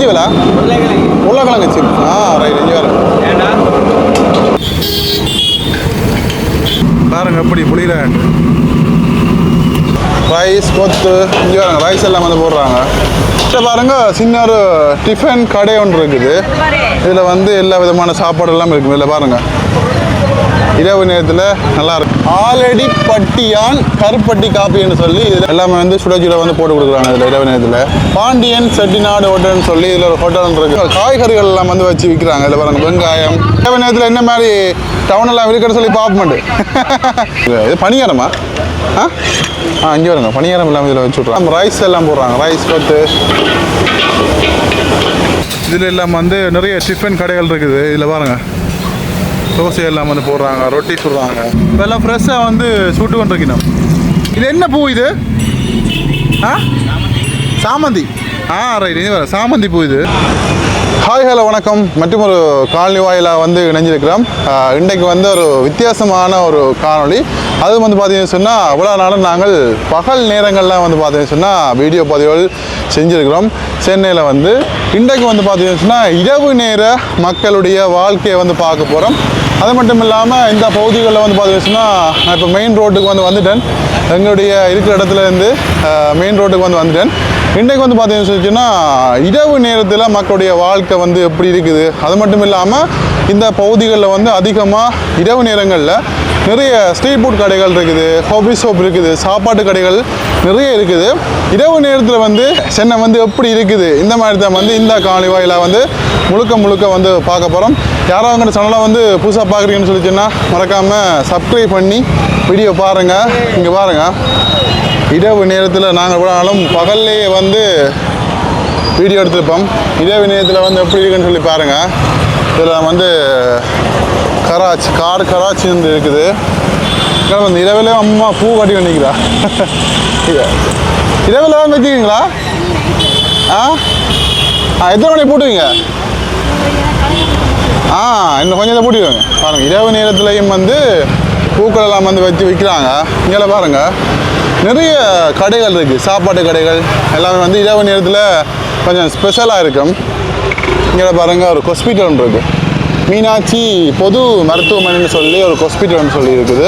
விலை? உருளைக்கிழங்கு chips. Right. இங்கே வரும் பாருங்க எப்படி புளியில ரைஸ் கொத்து. இங்கே பாருங்க ரைஸ் எல்லாம் வந்து போடுறாங்க. இதில் பாருங்க சின்ன ஒரு டிஃபன் கடை ஒன்று இருக்குது. இதில் வந்து எல்லா விதமான சாப்பாடு எல்லாம் இருக்குது. இதில் பாருங்க இரவு நேரத்தில் நல்லா இருக்கும். ஆலடி பட்டியான் கருப்பட்டி காப்பின்னு சொல்லி இதில் எல்லாமே வந்து சுட சுட வந்து போட்டு கொடுக்குறாங்க. இதில் இரவு நேரத்தில் பாண்டியன் செட்டிநாடு ஹோட்டல்னு சொல்லி இதில் ஒரு ஹோட்டல் இருக்குது. காய்கறிகள் எல்லாம் வந்து வச்சு விற்கிறாங்க. இதில் பாருங்க வெங்காயம். இரவு நேரத்தில் என்ன மாதிரி டவுனெல்லாம் இருக்குன்னு சொல்லி பார்ப்போம். இது பணியாரமா? இங்கே வருங்க பணியாரம் எல்லாம் இதில் வச்சு விட்றாங்க. ரைஸ் எல்லாம் போடுறாங்க. ரைஸ் கொத்து. இதில் எல்லாம் வந்து நிறைய டிஃபன் கடைகள் இருக்குது. இதில் பாருங்கள் தோசை எல்லாம் வந்து போடுறாங்க. ரொட்டி சுடுறாங்க. இப்போல்லாம் ஃப்ரெஷ்ஷாக வந்து சுட்டு கொண்டிருக்கணும். இது என்ன பூ இது? சாமந்தி. ரைட். இது வேறு சாமந்தி பூ இது. ஹாய் ஹலோ வணக்கம். மற்றும் ஒரு காணொலி வாயிலாக வந்து இணைஞ்சிருக்கிறோம். இன்றைக்கு வந்து ஒரு வித்தியாசமான ஒரு காணொலி. அது வந்து பார்த்தீங்கன்னு சொன்னால் அவ்வளோ நாளும் நாங்கள் பகல் நேரங்கள்லாம் வந்து பார்த்தீங்கன்னு சொன்னால் வீடியோ பதிவுகள் செஞ்சுருக்கிறோம். சென்னையில் வந்து இன்றைக்கு வந்து பார்த்தீங்கன்னு சொன்னால் இரவு நேர மக்களுடைய வாழ்க்கையை வந்து பார்க்க போகிறோம். அது மட்டும் இல்லாமல் இந்த பகுதிகளில் வந்து பார்த்தீங்கன்னா நான் இப்போ மெயின் ரோட்டுக்கு வந்து வந்துட்டேன். எங்களுடைய இருக்கிற இடத்துலேருந்து மெயின் ரோட்டுக்கு வந்து வந்துட்டேன். இன்றைக்கு வந்து பார்த்தீங்கன்னா இரவு நேரத்தில் மக்களுடைய வாழ்க்கை வந்து எப்படி இருக்குது. அது மட்டும் இல்லாமல் இந்த பகுதிகளில் வந்து அதிகமாக இரவு நேரங்களில் நிறைய ஸ்ட்ரீட் ஃபுட் கடைகள் இருக்குது, காஃபி ஷாப் இருக்குது, சாப்பாட்டு கடைகள் நிறைய இருக்குது. இரவு நேரத்தில் வந்து சென்னை வந்து எப்படி இருக்குது இந்த மாதிரி தான் வந்து இந்த காணொலி வாயிலாக வந்து முழுக்க வந்து பார்க்க போகிறோம். யாராவது எங்கள் சேனலை வந்து புதுசாக பார்க்குறீங்கன்னு சொல்லிச்சுன்னா மறக்காமல் சப்ஸ்கிரைப் பண்ணி வீடியோ பாருங்கள். இங்கே பாருங்கள் இரவு நேரத்தில் நாங்கள் போனாலும் பகல்லையே வந்து வீடியோ எடுத்துருப்போம். இரவு நேரத்தில் வந்து எப்படி இருக்குன்னு சொல்லி பாருங்கள். இதில் வந்து கராச்சி வந்து இருக்குது. வந்து இரவில் அம்மா பூ கட்டி பண்ணிக்கிறா. இரவில் தான் வச்சுக்கிங்களா? எத்தனை மணிக்கு போட்டுவீங்க? இன்னும் கொஞ்சம் போட்டுக்கோங்க. பாருங்கள் இரவு நேரத்துலையும் வந்து பூக்கள் எல்லாம் வந்து வச்சு விற்கிறாங்க. இங்கே பாருங்கள் நிறைய கடைகள் இருக்குது, சாப்பாட்டு கடைகள் எல்லாமே வந்து இரவு நேரத்தில் கொஞ்சம் ஸ்பெஷலாக இருக்கும். இங்கே பாருங்கள் ஒரு ஹாஸ்பிட்டல் ஒன்று இருக்குது. மீனாட்சி பொது மருத்துவமனைன்னு சொல்லி ஒரு ஹாஸ்பிட்டல்னு சொல்லி இருக்குது.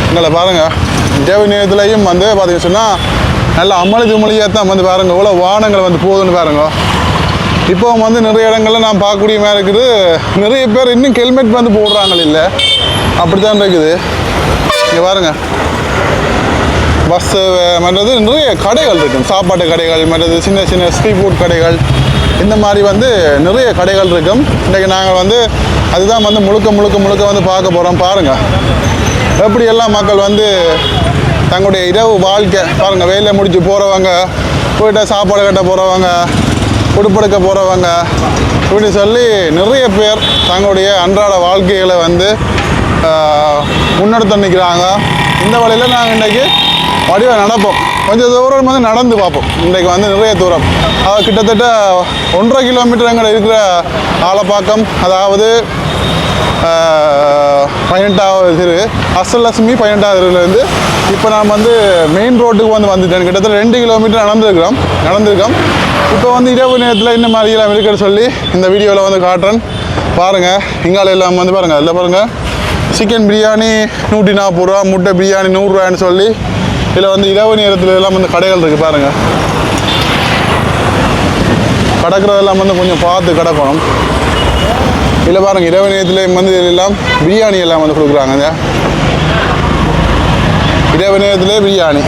இங்கே பாருங்கள் இரவு நேரத்துலையும் வந்து பார்த்தீங்கன்னு சொன்னால் நல்லா அமளியாக தான் வந்து பாருங்கள் இவ்வளோ வாகனங்கள் வந்து போகுதுன்னு பாருங்க. இப்போ வந்து நிறைய இடங்களில் நான் பார்க்கக்கூடிய மாதிரி இருக்குது. நிறைய பேர் இன்னும் ஹெல்மெட் வந்து போடுறாங்க இல்லை, அப்படி தான் இருக்குது. இங்கே பாருங்கள் பஸ்ஸு மற்றது நிறைய கடைகள் இருக்கும், சாப்பாட்டு கடைகள் மற்றது சின்ன சின்ன ஸ்ட்ரீட் ஃபுட் கடைகள் இந்த மாதிரி வந்து நிறைய கடைகள் இருக்கும். இன்றைக்கி நாங்கள் வந்து அதுதான் வந்து முழுக்க வந்து பார்க்க போகிறோம். பாருங்கள் எப்படி எல்லாம் மக்கள் வந்து தங்களுடைய இரவு வாழ்க்கை பாருங்கள். வேலையை முடிச்சு போகிறவங்க, போய்ட்டு சாப்பாடு கட்ட போகிறவங்க, உடுப்படுக்க போகிறவங்க இப்படி சொல்லி நிறைய பேர் தங்களுடைய அன்றாட வாழ்க்கைகளை வந்து முன்னெடுத்து நிற்கிறாங்க. இந்த வழியில் நாங்கள் இன்றைக்கி வடிவாக நடப்போம். கொஞ்சம் தூரம் வந்து நடந்து பார்ப்போம். இன்றைக்கு வந்து நிறைய தூரம், அது கிட்டத்தட்ட 1.5 கிலோமீட்டர் எங்கே இருக்கிற ஆலப்பாக்கம், அதாவது 18வது தெரு அஷ்டலட்சுமி 18வது தெருவிலேருந்து இப்போ நான் வந்து மெயின் ரோட்டுக்கு வந்து வந்துட்டேன். கிட்டத்தட்ட 2 கிலோமீட்டர் நடந்திருக்கோம். இப்போ வந்து இரவு நேரத்தில் இந்த மாதிரியெல்லாம் இருக்குன்னு சொல்லி இந்த வீடியோவில் வந்து காட்டுறேன். பாருங்கள் இங்கால எல்லாம் வந்து பாருங்கள். அதில் பாருங்கள் சிக்கன் பிரியாணி 140 ரூபா, முட்டை பிரியாணி 100 ரூபான்னு சொல்லி இதில் வந்து இரவு நேரத்தில் எல்லாம் வந்து கடைகள் இருக்குது. பாருங்கள் கடக்கிறதெல்லாம் வந்து கொஞ்சம் பார்த்து கிடக்கணும். இதில் பாருங்கள் இரவு நேரத்தில் வந்து எல்லாம் பிரியாணி எல்லாம் வந்து கொடுக்குறாங்க. இரவு நேரத்தில் பிரியாணி.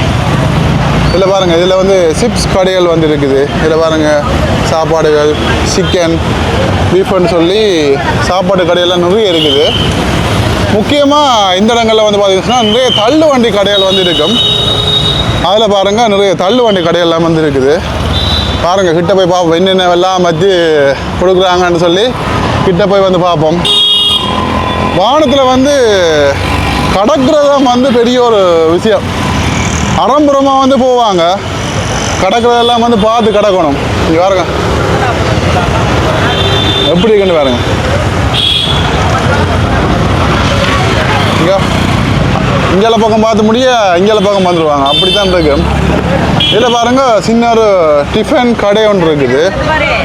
இதில் பாருங்கள் இதில் வந்து சிப்ஸ் கடைகள் வந்து இருக்குது. இதில் பாருங்கள் சாப்பாடுகள் சிக்கன் பீஃப்னு சொல்லி சாப்பாடு கடையெல்லாம் நிறைய இருக்குது. முக்கியமாக இந்த இடங்களில் வந்து பார்த்திங்கன்னா நிறைய தள்ளு வண்டி கடைகள் வந்து இருக்கும். அதில் பாருங்கள் நிறைய தள்ளு வண்டி கடையெல்லாம் வந்து இருக்குது. பாருங்கள் கிட்ட போய் பார்ப்போம் என்னென்ன எல்லாம் வச்சு கொடுக்குறாங்கன்னு சொல்லி கிட்ட போய் வந்து பார்ப்போம். வானத்தில் வந்து கடக்கிறதான் வந்து பெரிய ஒரு விஷயம். அறம்புறமாக வந்து போவாங்க, கடக்கிறதெல்லாம் வந்து பார்த்து கிடக்கணும். இங்கே பாருங்க எப்படி இருக்குன்னு பாருங்க. இங்கே இங்கே பக்கம் பார்த்து முடிய இங்கே பக்கம் வந்துடுவாங்க, அப்படி தான் இருக்கு. இதில் பாருங்கள் சின்ன ஒரு டிஃபன் கடை ஒன்று இருக்குது.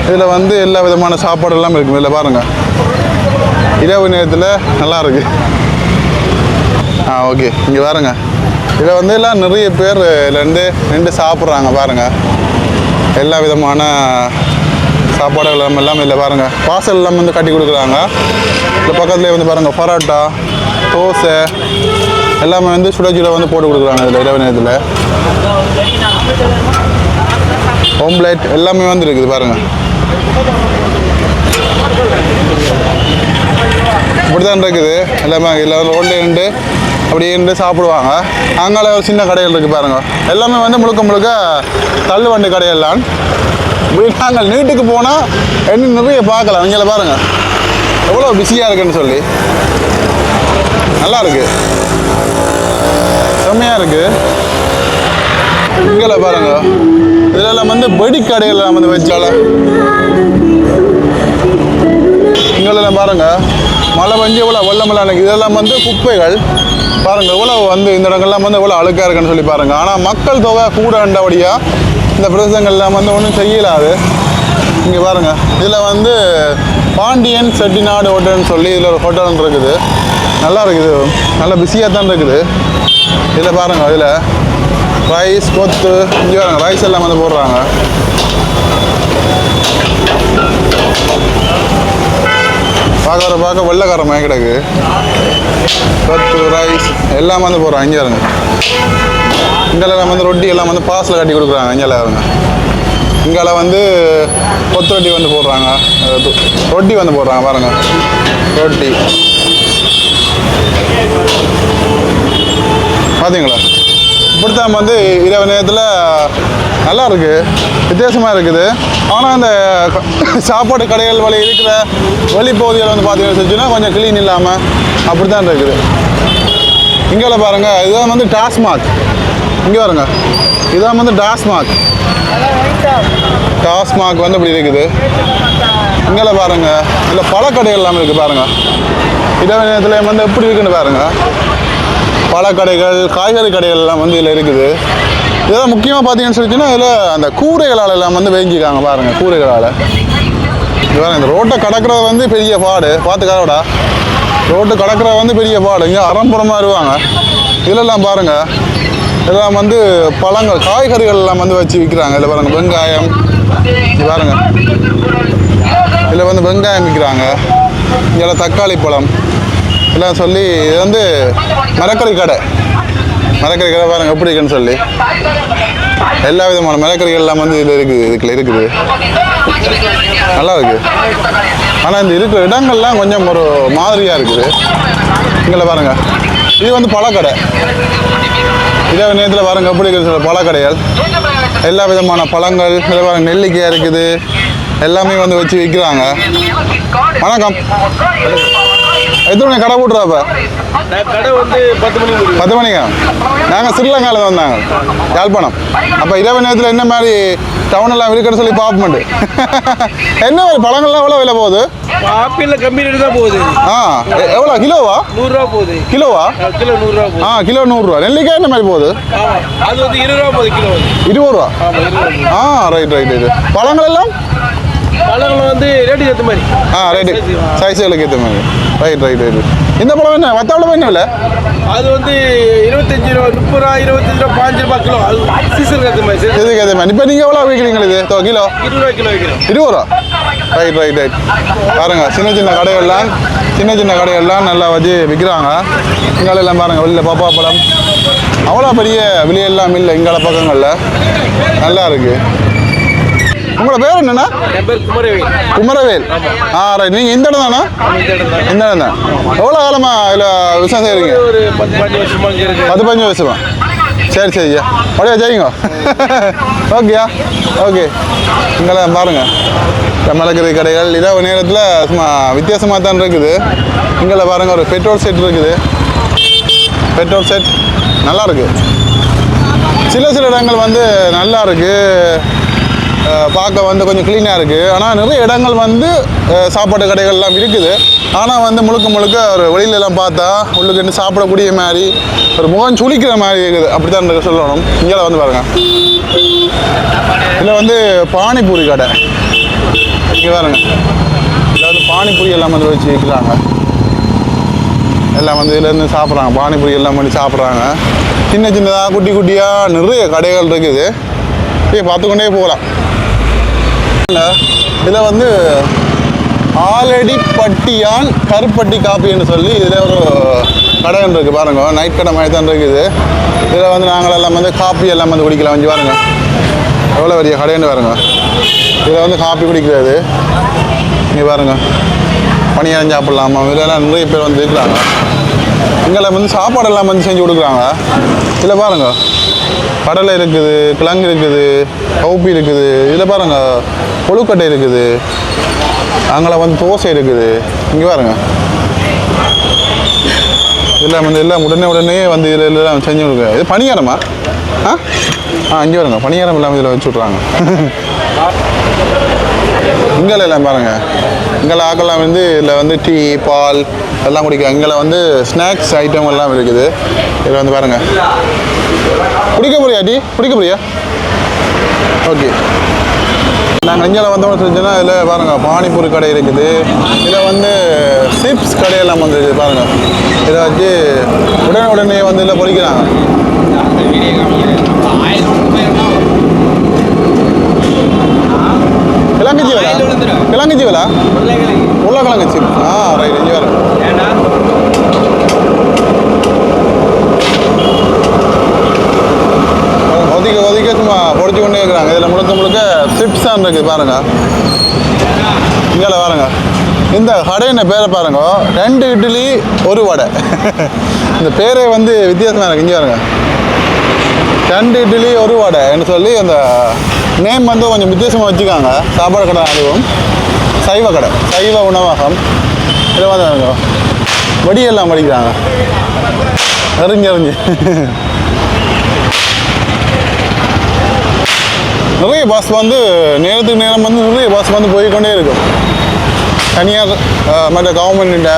இதில் வந்து எல்லா விதமான சாப்பாடு எல்லாம் இருக்குது. இதில் பாருங்கள் இரவு நேரத்தில் நல்லா இருக்கு. ஓகே, இங்கே பாருங்க. இதில் வந்து எல்லாம் நிறைய பேர் ரெண்டு சாப்பிட்றாங்க பாருங்கள். எல்லா விதமான சாப்பாடுகள் எல்லாம் இதில் பாருங்கள். பார்சல் எல்லாம் வந்து கட்டி கொடுக்குறாங்க. இந்த பக்கத்துலேயே வந்து பாருங்கள் பரோட்டா, தோசை எல்லாமே வந்து சுட சுட வந்து போட்டு கொடுக்குறாங்க. இதில் இரவு நேரத்தில் ஓம்லேட் எல்லாமே வந்து இருக்குது பாருங்கள். இப்படி தான் இருக்குது எல்லாமே. இல்லை ரோட்லேயே நின்று அப்படியே நின்று சாப்பிடுவாங்க. அங்கால ஒரு சின்ன கடைகள் இருக்குது பாருங்கள். எல்லாமே வந்து முழுக்க தள்ளு வண்டி கடையெல்லாம். இப்படி நாங்கள் நீட்டுக்கு போனால் இன்னும் நிறைய பார்க்கலாம். இங்கே பாருங்கள் எவ்வளோ பிஸியாக இருக்குன்னு சொல்லி. நல்லா இருக்குது, செம்மையாக இருக்குது. இங்கே பாருங்க, இதெல்லாம் வந்து வெடி கடையெல்லாம் வந்து வச்சால. இங்கெல்லாம் பாருங்க மழை பெஞ்சு எவ்வளோ வெள்ளமெல்லாம் இருக்குது. இதெல்லாம் வந்து குப்பைகள் பாருங்கள் எவ்வளோ வந்து இந்த இடங்கள்லாம் வந்து எவ்வளோ அழுக்காக இருக்குன்னு சொல்லி பாருங்கள். ஆனால் மக்கள் தொகை கூட வேண்டபடியாக இந்த பிரதேசங்கள்லாம் வந்து ஒன்றும் செய்யலாது. இங்கே பாருங்கள் இதில் வந்து பாண்டியன் செட்டிநாடு ஹோட்டல்னு சொல்லி இதில் ஒரு ஹோட்டல் இருக்குது. நல்லா இருக்குது, நல்லா பிஸியாக தான் இருக்குது. இதில் பாருங்கள் இதில் ரைஸ் கொத்து இங்கே பாருங்க ரைஸ் எல்லாம் வந்து போடுறாங்க. பார்க்க வெள்ளைக்காரமாக கிடக்கு. கொத்து ரைஸ் எல்லாம் வந்து போடுறாங்க. இங்கே பாருங்க இங்கெல்லாம் வந்து ரொட்டி எல்லாம் வந்து பாஸில் கட்டி கொடுக்குறாங்க. இங்கெல்லாம் பாருங்க இங்கெல்லாம் வந்து கொத்து ரொட்டி வந்து போடுறாங்க. ரொட்டி வந்து போடுறாங்க பாருங்கள் ரொட்டி பார்த்தீங்களா. இப்படித்தான் வந்து இரவு நேரத்தில் நல்லா இருக்குது, வித்தியாசமாக இருக்குது. ஆனால் அந்த சாப்பாடு கடைகள் வழி இருக்கிற வெளிப்பகுதிகள் வந்து பார்த்தீங்கன்னா கொஞ்சம் க்ளீன் இல்லாமல் அப்படி தான் இருக்குது. இங்கே பாருங்கள் இதுதான் வந்து டாஸ்மாக். இங்கே பாருங்க இதான் வந்து டாஸ்மாக் வந்து இப்படி இருக்குது. இங்கே பாருங்கள் இதில் பழக்கடைகள் எல்லாமே இருக்குது பாருங்கள். இரவு நேரத்தில் வந்து எப்படி இருக்குன்னு பாருங்கள். பழக்கடைகள் காய்கறி கடைகள் எல்லாம் வந்து இதில் இருக்குது. இதெல்லாம் முக்கியமாக பார்த்தீங்கன்னு சொல்லிச்சுன்னா இதில் அந்த கூரைகளால் எல்லாம் வந்து வேங்கிக்காங்க பாருங்கள். கூரைகளால் இது பாருங்கள். இந்த ரோட்டை கடக்கிறது வந்து பெரிய பாடு. பார்த்துக்காரடா ரோட்டு கடக்கிறது வந்து பெரிய பாடு. இங்கே அறம்புறமாக இருவாங்க. இதிலெல்லாம் பாருங்கள் இதெல்லாம் வந்து பழங்கள் காய்கறிகள் எல்லாம் வந்து வச்சு விற்கிறாங்க. இதில் பாருங்கள் வெங்காயம் இது பாருங்கள். இதில் வந்து வெங்காயம் விற்கிறாங்க. இங்கே தக்காளி பழம் எல்லாம் சொல்லி இது வந்து மரக்கறி கடை பாருங்கள் எப்படி இருக்குன்னு சொல்லி. எல்லா விதமான மரக்கறிகள் எல்லாம் வந்து இதில் இருக்குது. நல்லா இருக்குது. ஆனால் இந்த இருக்கிற இடங்கள்லாம் கொஞ்சம் ஒரு மாதிரியாக இருக்குது. இங்கே பாருங்கள் இது வந்து பழக்கடை. இரவு நேரத்தில் பாருங்கள் எப்படி இருக்குது பழக்கடைகள். எல்லா விதமான பழங்கள் இதில் பாருங்கள் நெல்லிக்காய் இருக்குது. எல்லாமே வந்து வச்சு விற்கிறாங்க. வணக்கம், எத்தனை மணி கடை போட்டுறாப்ப? கடை வந்து 10 மணிக்கா? நாங்கள் ஸ்ரீலங்காவில் வந்தாங்க, யாழ்ப்பாணம். அப்போ இரவு நேரத்தில் என்ன மாதிரி டவுனெல்லாம் இருக்குன்னு சொல்லி பார்ப்போம். என்ன மாதிரி பழங்கள்லாம் எவ்வளோ விலை போகுது? ஆப்பிளில் கம்மி ரேட்டு தான் போகுது. எவ்வளோ கிலோவா? 100 ரூபா போகுது. கிலோவா? கிலோ 100 ரூபா போகுது. கிலோ 100 ரூபா. நெல்லிக்காய் என்ன மாதிரி போகுது? அது வந்து 20 ரூபா போகுது கிலோ. 20 ரூபா? ரைட். பழங்கள் எல்லாம் பழங்கள் வந்து ரேட்டுக்கு ஏற்ற மாதிரி. ரைட்டு சைஸுகளுக்கு ஏற்ற மாதிரி. ரைட். இந்த பழம் என்ன வத்தாவில் என்ன இல்லை? அது வந்து 25 ரூபா 30 ரூபா 25 ரூபா 5 ரூபா கிலோ. அது சீசனுக்கு ஏற்ற மாதிரி. இதுக்கு ஏற்ற மாதிரி. இப்போ நீங்கள் எவ்வளோ விற்கிறீங்க இது கிலோ? 20 ரூபா கிலோ விற்கிறோம். 20 ரூபா. ரைட். பாருங்க சின்ன கடைகள்லாம் நல்லா வச்சு விற்கிறாங்க. இங்காலெல்லாம் பாருங்கள் வெளியில் பப்பா பழம் அவ்வளோ பெரிய விலையெல்லாம் இல்லை. இங்கால பக்கங்களில் நல்லா இருக்குது. உங்களோட பேர் என்னண்ணா? என் பேர் குமரவேல். ரைட். நீங்கள் இந்த இடம் தானே? இந்த இடம் தான். எவ்வளோ காலமாக இதில் விவசாயம் செய்கிறீங்க? ஒரு 10-15 வருஷமா இருக்கு. 15 வருஷமா? சரியா அப்படியே செய்யுங்க. ஓகே. இங்கெல்லாம் பாருங்கள் மரக்கறி கடைகள் இரவு நேரத்தில் சும்மா வித்தியாசமாக தான் இருக்குது. இங்கே பாருங்கள் ஒரு பெட்ரோல் செட் இருக்குது. பெட்ரோல் செட் நல்லா இருக்குது. சில இடங்கள் வந்து நல்லா இருக்குது. பார்க்க வந்து கொஞ்சம் க்ளீனாக இருக்குது. ஆனால் நிறைய இடங்கள் வந்து சாப்பாட்டு கடைகள்லாம் இருக்குது. ஆனால் வந்து முழுக்க முழுக்க ஒரு வெளியிலலாம் பார்த்தா உள்ளுக்கு இருந்து சாப்பிடக்கூடிய மாதிரி ஒரு முகம் சுளிக்கிற மாதிரி இருக்குது. அப்படி தான் சொல்லணும். இங்கே வந்து பாருங்கள், இதில் வந்து பானிபூரி கடை. இங்கே பாருங்க, இதில் வந்து பானிபூரி எல்லாம் வந்து வச்சு விற்கிறாங்க. எல்லாம் வந்து இதுலேருந்து சாப்பிட்றாங்க. பானிபூரி எல்லாம் பண்ணி சாப்பிட்றாங்க. சின்ன சின்னதாக குட்டி குட்டியாக நிறைய கடைகள் இருக்குது. இப்படியே பார்த்துக்கொண்டே போகலாம். இதில் வந்து ஆலடி பட்டியான் கருப்பட்டி காப்பின்னு சொல்லி இதில் ஒரு கடை இருக்குது பாருங்க. நைட் கடை மாதிரி தான் இருக்குது. இதில் வந்து நாங்கள் எல்லாம் வந்து காப்பி எல்லாம் வந்து குடிக்கலாம். கொஞ்சம் பாருங்க, எவ்வளோ பெரிய கடைன்னு பாருங்க. இதில் வந்து காப்பி குடிக்கிறது. இங்கே பாருங்க, பணியாரம் சாப்பிட்லாமா, இதெல்லாம் நிறைய பேர் வந்து இருக்கிறாங்க. இங்கே வந்து சாப்பாடெல்லாம் வந்து செஞ்சு கொடுக்குறாங்க. இதில் பாருங்க, கடலை இருக்குது, கிழங்கு இருக்குது, கவுப்பி இருக்குது. இதில் பாருங்க, கொழுக்கட்டை இருக்குது. அங்கே வந்து தோசை இருக்குது. இங்கே பாருங்க, இதில் வந்து எல்லாம் உடனே வந்து இதில் எல்லாம் செஞ்சு கொடுக்குற. இது பணியாரமா? இங்கே பாருங்க, பணியாரம் எல்லாம் இதில் வச்சு விட்றாங்க. இங்கே எல்லாம் பாருங்கள், இங்கே ஆக்கெல்லாம் வந்து இதில் வந்து டீ பால் எல்லாம் குடிக்கலாம். இங்கே வந்து ஸ்நாக்ஸ் ஐட்டம் எல்லாம் இருக்குது. இதில் வந்து பாருங்கள், குடிக்க போறியா டீ? குடிக்க போறியா? ஓகே. நாங்கள் இங்கே வந்தோம்னு சொல்லிச்சோன்னா இதில் பாருங்கள் பானிபூரி கடை இருக்குது. இதில் வந்து சிப்ஸ் கடையெல்லாம் வந்து இருக்குது பாருங்கள். இதை வச்சு உடனே வந்து இதில் பொறிக்கிறாங்க. கிழங்கு ஜீவலா? கிழங்கு ஜீவலா? உருளைக்கிழங்கு சிப். ரைட். இங்கே வரும். ஒதுக்க சும்மா பொடிச்சு கொண்டே இருக்கிறாங்க. இதில் முழுக்க சிப்ஸ் தான் இருக்குது பாருங்க. இங்கே பாருங்க, இந்த கடையின் பேரை பாருங்க, 2 இட்லி 1 வடை. இந்த பேரே வந்து வித்தியாசமாக இருக்குது. இங்கே பாருங்க, 2 இட்லி 1 வடைன்னு சொல்லி அந்த நேம் வந்து கொஞ்சம் வித்தியாசமாக வச்சுக்காங்க. சாப்பாடு கடை, அதுவும் சைவ கடை, சைவ உணவகம். இதில் வந்து வடியெல்லாம் படிக்கிறாங்க, எறிஞ்சு. நிறைய பஸ் வந்து நேரத்துக்கு நேரம் வந்து நிறைய பஸ் வந்து போய்கொண்டே இருக்கும். தனியார் மற்ற கவர்மெண்ட்ட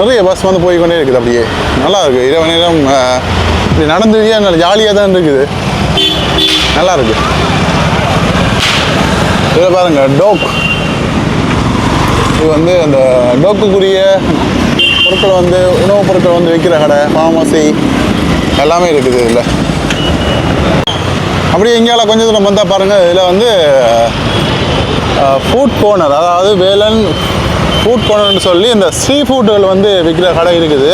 நிறைய பஸ் வந்து போய்கொண்டே இருக்குது. அப்படியே நல்லா இருக்குது. இரவு நேரம் இப்படி நடந்துச்சே நல்ல ஜாலியாக தான் இருக்குது. நல்லா இருக்குது. இதில் பாருங்கள், டோக். இது வந்து அந்த டோக்குக்குரிய பொருட்கள் வந்து உணவுப் பொருட்கள் வந்து விற்கிற கடை, ஃபார்மசி எல்லாமே இருக்குது இதில். அப்படியே இங்கேயால கொஞ்சம் தூரம் வந்தால் பாருங்கள், இதில் வந்து ஃபுட் கோர்னர், அதாவது வேலன் ஃபுட் கோர்னர்னு சொல்லி இந்த சீ ஃபுட்டுகள் வந்து விற்கிற கடை இருக்குது.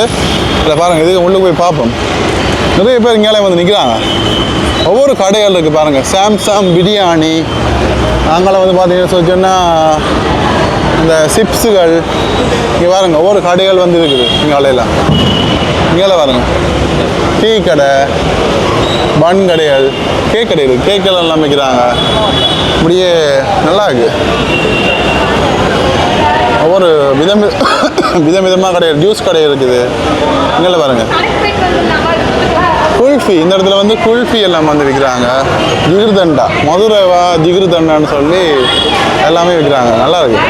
இதில் பாருங்கள், இதுக்கு உள்ளே போய் பார்ப்போம். நிறைய பேர் இங்கேயாலே வந்து நிற்கிறாங்க. ஒவ்வொரு கடைகள் இருக்குது பாருங்கள். சாம்சங் பிரியாணி, நாங்களாம் வந்து பார்த்தீங்கன்னு சொன்னால் இந்த சிப்ஸுகள். இங்கே பாருங்கள், ஒவ்வொரு கடைகள் வந்து இருக்குது இங்காலையெல்லாம். இங்கே பாருங்கள், டீ கடை, பன் கடைகள், கேக் கடை இருக்குது. கேக்கெல்லாம் எல்லாம் வைக்கிறாங்க. இப்படியே நல்லா இருக்குது. ஒவ்வொரு விதமாக கடைகள், ஜூஸ் கடை இருக்குது. இங்கே பாருங்கள், குல்ஃபி. இந்த இடத்துல வந்து குல்ஃபி எல்லாம் வந்து விற்கிறாங்க. ஜிகிர்தண்டா, மதுரைவா ஜிகிர்தண்டான்னு சொல்லி எல்லாமே விற்கிறாங்க. நல்லா இருக்கு.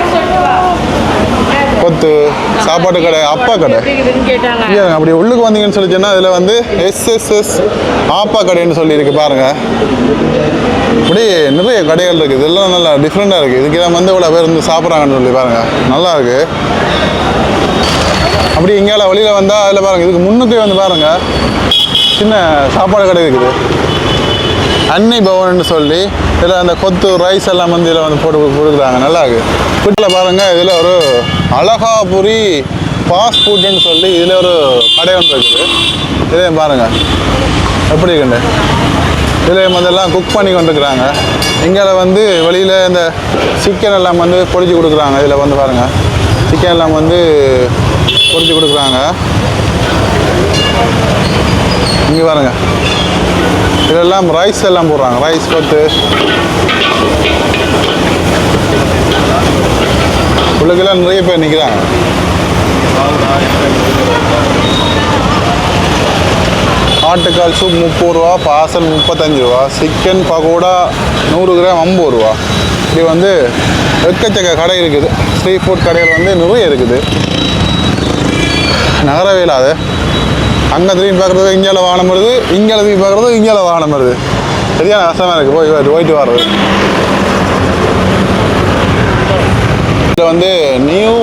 கொத்து சாப்பாட்டு கடை, அப்பா கடை. அப்படி உள்ளுக்கு வந்தீங்கன்னு சொல்லிச்சேன்னா இதில் வந்து SSS ஆப்பா கடைன்னு சொல்லி இருக்கு பாருங்க. இப்படி நிறைய கடைகள் இருக்குது. இதெல்லாம் நல்லா டிஃப்ரெண்டாக இருக்குது. இதுக்கெல்லாம் வந்து இவ்வளோ பேர் வந்து சாப்பிட்றாங்கன்னு சொல்லி பாருங்கள், நல்லா இருக்குது. அப்படி இங்கே வெளியில் வந்தால் அதில் பாருங்கள், இதுக்கு முன்னுக்கே வந்து பாருங்கள் சின்ன சாப்பாடு கடை இருக்குது. அன்னை பவன்னு சொல்லி இதில் அந்த கொத்து ரைஸ் எல்லாம் வந்து இதில் வந்து போட்டு கொடுக்குறாங்க. நல்லா இருக்குது. வீட்டில் பாருங்கள், இதில் ஒரு அழகாபுரி ஃபாஸ்ட் ஃபுட்டுன்னு சொல்லி இதில் ஒரு கடை ஒன்று இருக்குது. இதையும் பாருங்கள் எப்படி இருக்குண்டு. இதில் முதல்லாம் குக் பண்ணி கொண்டுருக்குறாங்க. இங்கே வந்து வெளியில் இந்த சிக்கன் எல்லாம் வந்து பொரிச்சு கொடுக்குறாங்க. இதில் வந்து பாருங்கள், சிக்கன் எல்லாம் வந்து பொரிச்சு கொடுக்குறாங்க. இங்கே பாருங்கள், இதெல்லாம் ரைஸ் எல்லாம் போடுறாங்க. ரைஸ் கொத்து உள்ளுக்கெல்லாம் நிறைய பேர் நிற்கிறாங்க. ஆட்டுக்கால் சூப் 30 ரூபா, பார்சல் 35 ரூபா, சிக்கன் பகோடா 100 கிராம் 50 ரூபா. இப்படி வந்து எக்கச்சக்க கடை இருக்குது. ஸ்ட்ரீட் ஃபுட் கடைகள் வந்து நிறைய இருக்குது. நகரவே இல்லாது அங்கே திரும்பி பார்க்குறது இங்கே வாகனம் வருது, இங்கே திரும்பி பார்க்குறது இங்கே வாகனம் வருது. சரியான கஷ்டமாக இருக்குது போயிட்டு வர்றது. இதில் வந்து நியூ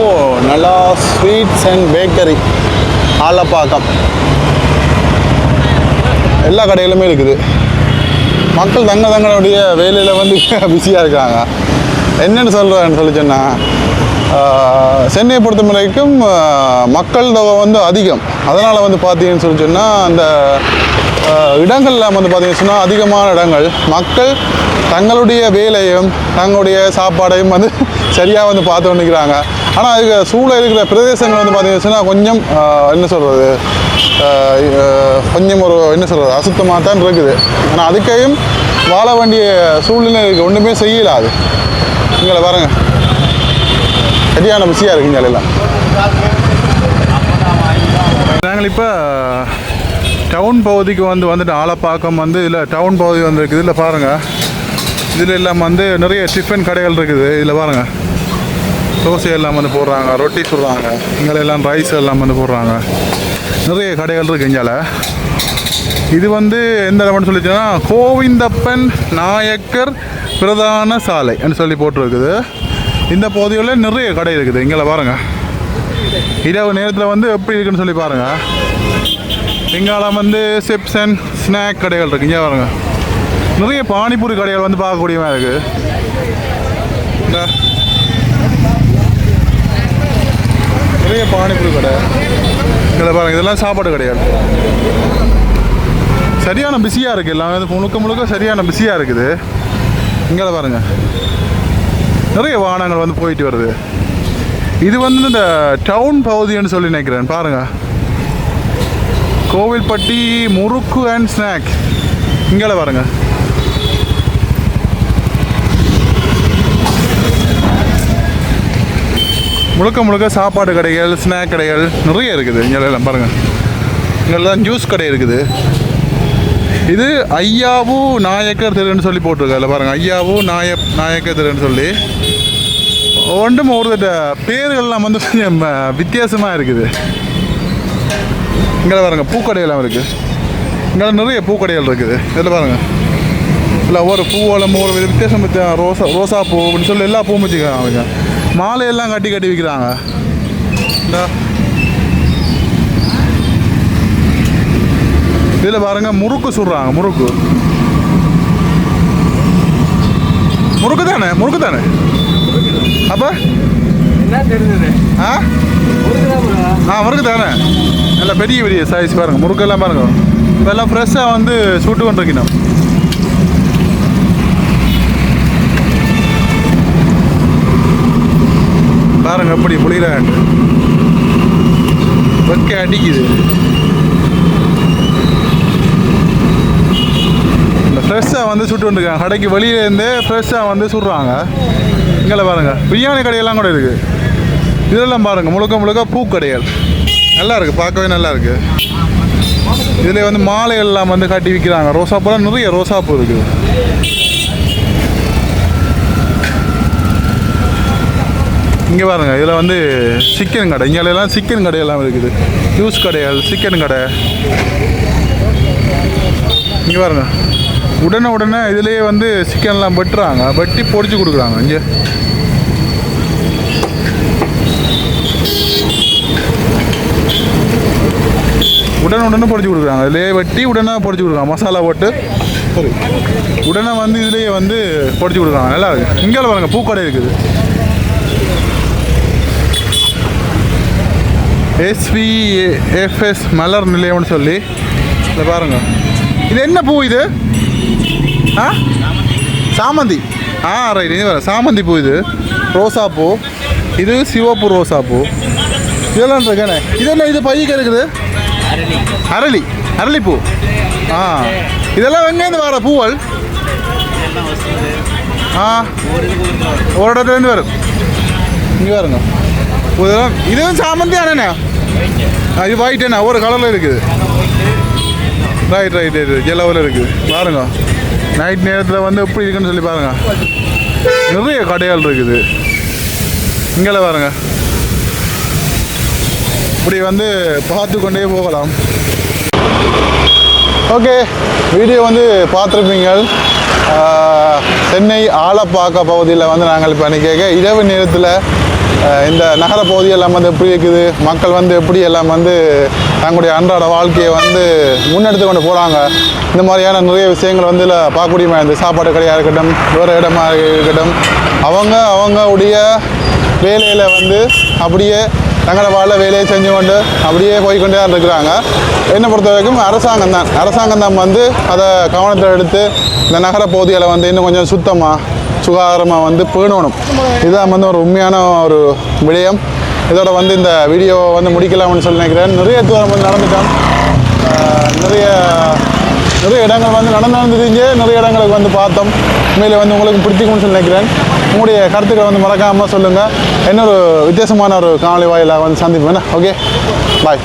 நல்லா ஸ்வீட்ஸ் அண்ட் பேக்கரி ஆலப்பாக்கம் எல்லா கடைகளுமே இருக்குது. மக்கள் தங்களுடைய வேலையில் வந்து பிஸியாக இருக்காங்க. என்னென்னு சொல்கிறேன்னு சொல்லி சொன்னால், சென்னையை பொறுத்த வரைக்கும் மக்கள் தொகை வந்து அதிகம். அதனால் வந்து பார்த்தீங்கன்னு சொல்லி சொன்னால் அந்த இடங்களில் வந்து பார்த்தீங்கன்னு சொன்னால் அதிகமான இடங்கள் மக்கள் தங்களுடைய வேலையும் தங்களுடைய சாப்பாடையும் வந்து சரியாக வந்து பார்த்து வந்துக்கிறாங்க. ஆனால் அதுக்கு சூழல் இருக்கிற பிரதேசங்கள் வந்து பார்த்தீங்கன்னு சொன்னால் கொஞ்சம் என்ன சொல்கிறது, கொஞ்சம் ஒரு என்ன சொல்கிறது அசுத்தமாக தான் இருக்குது. ஆனால் அதுக்கையும் வாழ வேண்டிய சூழ்நிலை இருக்குது. ஒன்றுமே செய்யலாது. இங்கே பாருங்க, சரியான பிஸியாக இருக்குங்க எல்லாம். நாங்கள் இப்போ டவுன் பகுதிக்கு வந்துட்டு ஆலப்பாக்கம் வந்து இதில் டவுன் பகுதி வந்து இருக்குது. இதில் பாருங்கள், இதில் எல்லாம் வந்து நிறைய டிஃபன் கடைகள் இருக்குது. இதில் பாருங்கள், தோசை எல்லாம் வந்து போடுறாங்க, ரொட்டி சுடுறாங்க, இங்கே எல்லாம் ரைஸ் எல்லாம் வந்து போடுறாங்க. நிறைய கடைகள் இருக்குது இங்கால. இது வந்து எந்த இடம்னு சொல்லிச்சுன்னா கோவிந்தப்பன் நாயக்கர் பிரதான சாலை என்று சொல்லி போட்டிருக்குது. இந்த பகுதியில் நிறைய கடை இருக்குது. இங்கே பாருங்கள், இரவு நேரத்தில் வந்து எப்படி இருக்குன்னு சொல்லி பாருங்கள். இங்கால வந்து சிப்ஸ் அண்ட் ஸ்நாக் கடைகள் இருக்குது. இங்கே பாருங்கள், நிறைய பானிபூரி கடைகள் வந்து பார்க்கக்கூடியமாக இருக்குது. நிறைய பானிபூரி கடை இதில் பாருங்கள். இதெல்லாம் சாப்பாடு கடைகள். சரியான பிஸியாக இருக்குது. எல்லாம் முழுக்க சரியான பிஸியாக இருக்குது. இங்கே பாருங்கள், நிறைய வாகனங்கள் வந்து போயிட்டு வருது. இது வந்து இந்த டவுன் பகுதின்னு சொல்லி நினைக்கிறேன். பாருங்கள், கோவில்பட்டி முறுக்கு அண்ட் ஸ்நாக். இங்கே பாருங்கள், முழுக்க சாப்பாடு கடைகள், ஸ்நாக் கடைகள் நிறைய இருக்குது. இங்கெல்லாம் பாருங்கள், இங்கெல்லாம் ஜூஸ் கடை இருக்குது. இது ஐயாவு நாயக்கர் தெருன்னு சொல்லி போட்டிருக்கு. அதில் பாருங்கள், ஐயாவு நாயக்கர் தெருன்னு சொல்லி ஒன்றும் ஒரு பேர்கள்லாம் வந்து கொஞ்சம் வித்தியாசமாக இருக்குது. இங்கே பாருங்கள், பூக்கடையெல்லாம் இருக்குது. இங்கே நிறைய பூக்கடைகள் இருக்குது. இதில் பாருங்கள், இல்லை ஒவ்வொரு பூவெல்லாம் ஒரு வித்தியாசம் ரோசா பூ அப்படின்னு சொல்லி எல்லா பூவும் வச்சுக்கிறாங்க. அவங்க மாலையெல்லாம் கட்டி விற்கிறாங்க. இந்த இதில் பாருங்கள், முறுக்கு சுடுறாங்க. முறுக்கு தானே அப்போ முறுக்கு தானே. நல்லா பெரிய சைஸ் பாருங்கள். முறுக்கெல்லாம் பாருங்கள், இதெல்லாம் ஃப்ரெஷ்ஷாக வந்து சுட்டு கொண்டிருக்கணும். பாருங்க எப்படி புளிராண்டு வெக்க அடிக்குது. இந்த ஃப்ரெஷ்ஷாக வந்து சுட்டு வந்துருக்காங்க. கடைக்கு வெளியிலேருந்தே ஃப்ரெஷ்ஷாக வந்து சுடுறாங்க. இங்கே பாருங்கள், பிரியாணி கடையெல்லாம் கூட இருக்குது. இதெல்லாம் பாருங்கள், முழுக்க பூக்கடைகள். நல்லா இருக்குது, பார்க்கவே நல்லா இருக்குது. இதில் வந்து மாலை எல்லாம் வந்து கட்டி விற்கிறாங்க. ரோசாப்பூலாம் நிறைய ரோசாப்பூ இருக்குது. இங்கே பாருங்கள், இதில் வந்து சிக்கன் கடை. இங்கெல்லாம் சிக்கன் கடையெல்லாம் இருக்குது. ஜூஸ் கடைகள், சிக்கன் கடை. இங்கே பாருங்கள், உடனே இதிலேயே வந்து சிக்கன்லாம் வெட்டுறாங்க, வெட்டி பொடிச்சு கொடுக்குறாங்க. இங்கே உடனே பொடிச்சு கொடுக்குறாங்க. இதிலேயே வெட்டி உடனே பொடிச்சு கொடுக்குறாங்க. மசாலா போட்டு சரி உடனே வந்து இதுலேயே வந்து பொடிச்சு கொடுக்குறாங்க. நல்லா இருக்குது. இங்கே பாருங்கள், பூக்கடை இருக்குது. SVFS மலர் நிலையம்னு சொல்லி இதை பாருங்க. இது என்ன பூ இது? சாமந்தி. ரைட். இது வேறு சாமந்தி பூ. இது ரோசா பூ. இது சிவப்பு ரோசா பூ. இதெல்லாம் இருக்கானே. இது என்ன? இது பையக்கு இருக்குது. அரளிப்பூ. இதெல்லாம் எங்கேருந்து வர பூவல்? ஒரு இடத்துலேருந்து வரும். இங்கே பாருங்க, இதுவும் சாமந்தி ஆனேண்ணா. இது ஒயிட் என்ன ஒரு கலரில் இருக்குது. ரைட் ரைட் ரைட் ஜெலவில் இருக்குது பாருங்க. நைட் நேரத்தில் வந்து எப்படி இருக்குன்னு சொல்லி பாருங்க. நிறைய கடைகள் இருக்குது இங்கே பாருங்க. இப்படி வந்து பார்த்து கொண்டே போகலாம். ஓகே, வீடியோ வந்து பார்த்துருப்பீங்க. சென்னை ஆலப்பாக்க பகுதியில் வந்து நாங்கள் இப்போ கேட்க இரவு நேரத்தில் இந்த நகர பகுதியெல்லாம் வந்து எப்படி இருக்குது, மக்கள் வந்து எப்படி எல்லாம் வந்து தங்களுடைய அன்றாட வாழ்க்கையை வந்து முன்னெடுத்து கொண்டு போகிறாங்க. இந்த மாதிரியான நிறைய விஷயங்கள் வந்து இதில் பார்க்கக்கூடியமா. இந்த சாப்பாடு கடையாக இருக்கட்டும், வேறு இடமா இருக்கட்டும், அவங்களுடைய வேலையில் வந்து அப்படியே தங்களை வாழ வேலையை செஞ்சு கொண்டு அப்படியே போய்கொண்டே தான் இருக்கிறாங்க. என்னை பொறுத்த வரைக்கும் அரசாங்கம் தான் வந்து அதை கவனத்தில் எடுத்து இந்த நகர பகுதிகளை வந்து இன்னும் கொஞ்சம் சுத்தமாக சுகாதாரமாக வந்து பேணணும். இதுதான் வந்து ஒரு உண்மையான ஒரு விடயம். இதோட வந்து இந்த வீடியோவை வந்து முடிக்கலாம்னு சொல்லி நினைக்கிறேன். நிறைய தூரம் வந்து நடந்துட்டோம். நிறைய இடங்கள் வந்து நடந்து தெரிஞ்சு நிறைய இடங்களுக்கு வந்து பார்த்தோம். உண்மையிலே வந்து உங்களுக்கு பிடிச்சிக்கும்னு சொல்லி நினைக்கிறேன். உங்களுடைய கருத்துக்களை வந்து மறக்காமல் சொல்லுங்கள். இன்னொரு வித்தியாசமான ஒரு காணொளி வாயிலாக வந்து சந்திப்பேன். ஓகே, பாய்.